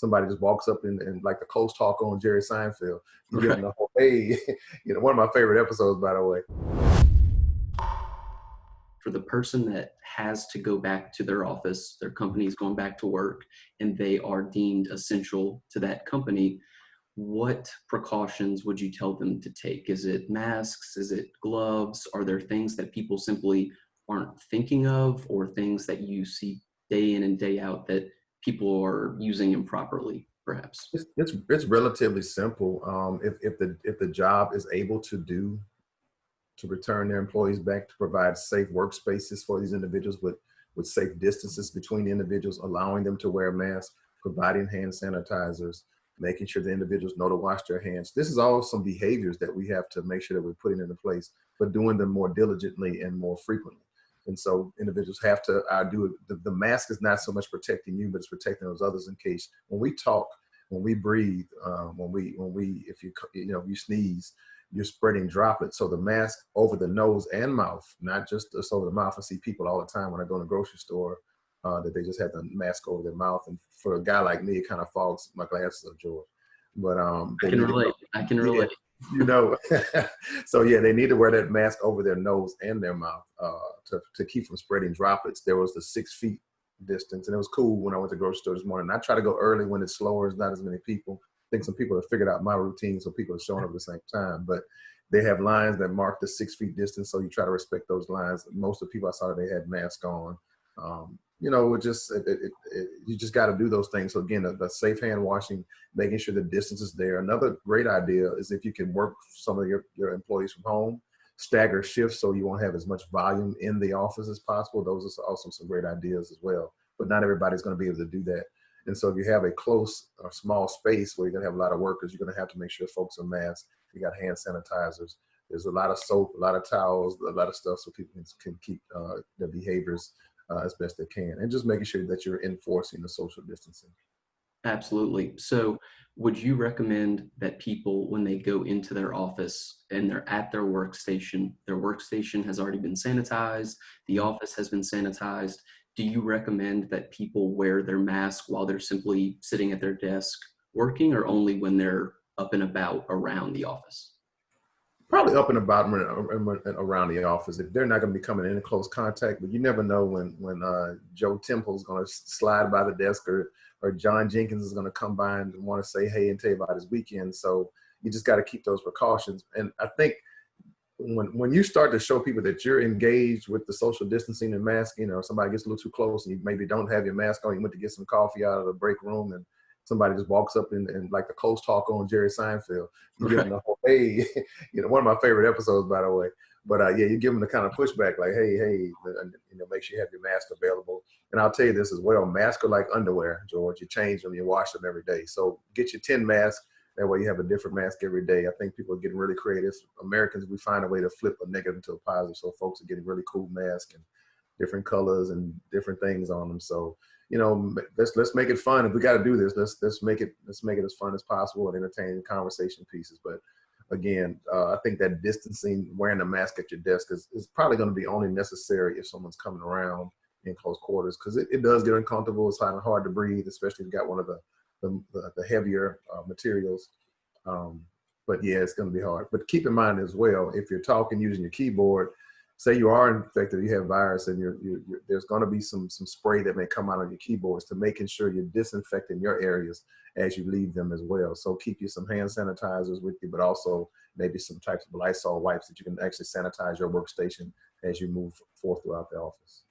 somebody just walks up and like the close talk on Jerry Seinfeld. You give them Right. the whole, hey, one of my favorite episodes, by the way. For the person that has to go back to their office, their company is going back to work, and they are deemed essential to that company, what precautions would you tell them to take? Is it masks? Is it gloves? Are there things that people simply aren't thinking of, or things that you see day in and day out that people are using improperly, perhaps? It's relatively simple. If the job is able to return their employees back to provide safe workspaces for these individuals with safe distances between the individuals, allowing them to wear masks, providing hand sanitizers, making sure the individuals know to wash their hands. This is all some behaviors that we have to make sure that we're putting into place, but doing them more diligently and more frequently. And so individuals have to do it. The mask is not so much protecting you, but it's protecting those others in case when we talk, when we breathe, if you sneeze, you're spreading droplets. So the mask over the nose and mouth, not just over the mouth. I see people all the time when I go to the grocery store that they just have the mask over their mouth. And for a guy like me, it kind of fogs my glasses up, George. But I they can need to go, relate. I can yeah, relate. you know. So yeah, they need to wear that mask over their nose and their mouth to keep from spreading droplets. There was the 6 feet distance, and it was cool when I went to the grocery store this morning. I try to go early when it's slower, it's not as many people. I think some people have figured out my routine, so people are showing up at the same time. But they have lines that mark the 6 feet distance, so you try to respect those lines. Most of the people I saw, they had masks on. You just got to do those things. So again, the safe hand washing, making sure the distance is there. Another great idea is if you can work some of your employees from home, stagger shifts so you won't have as much volume in the office as possible. Those are also some great ideas as well. But not everybody's going to be able to do that. And so if you have a close or small space where you're going to have a lot of workers, you're going to have to make sure folks are masked. You got hand sanitizers. There's a lot of soap, a lot of towels, a lot of stuff so people can keep their behaviors as best they can. And just making sure that you're enforcing the social distancing. Absolutely. So, would you recommend that people, when they go into their office and they're at their workstation has already been sanitized, the office has been sanitized? Do you recommend that people wear their mask while they're simply sitting at their desk working, or only when they're up and about around the office? Probably up and about around the office. If they're not going to be coming in close contact, but you never know when Joe Temple's going to slide by the desk, or John Jenkins is going to come by and want to say hey and tell you about his weekend. So you just got to keep those precautions. And I think when you start to show people that you're engaged with the social distancing and mask, somebody gets a little too close and you maybe don't have your mask on, you went to get some coffee out of the break room and somebody just walks up and like the close talk on Jerry Seinfeld, you give them Right. the whole, hey, one of my favorite episodes, by the way. But yeah, you give them the kind of pushback like, hey, make sure you have your mask available. And I'll tell you this as well, masks are like underwear, George. You change them, you wash them every day. So get your 10 masks. That way you have a different mask every day. I think people are getting really creative. Americans, we find a way to flip a negative into a positive. So folks are getting really cool masks and different colors and different things on them. So, let's make it fun. If we got to do this, let's make it as fun as possible and entertaining conversation pieces. But again, I think that distancing, wearing a mask at your desk is probably going to be only necessary if someone's coming around in close quarters, because it does get uncomfortable. It's kind of hard to breathe, especially if you got one of the heavier materials. But yeah, it's going to be hard. But keep in mind as well, if you're talking using your keyboard, say you are infected, you have virus, and there's going to be some spray that may come out on your keyboards to making sure you're disinfecting your areas as you leave them as well. So keep you some hand sanitizers with you, but also maybe some types of Lysol wipes that you can actually sanitize your workstation as you move forth throughout the office.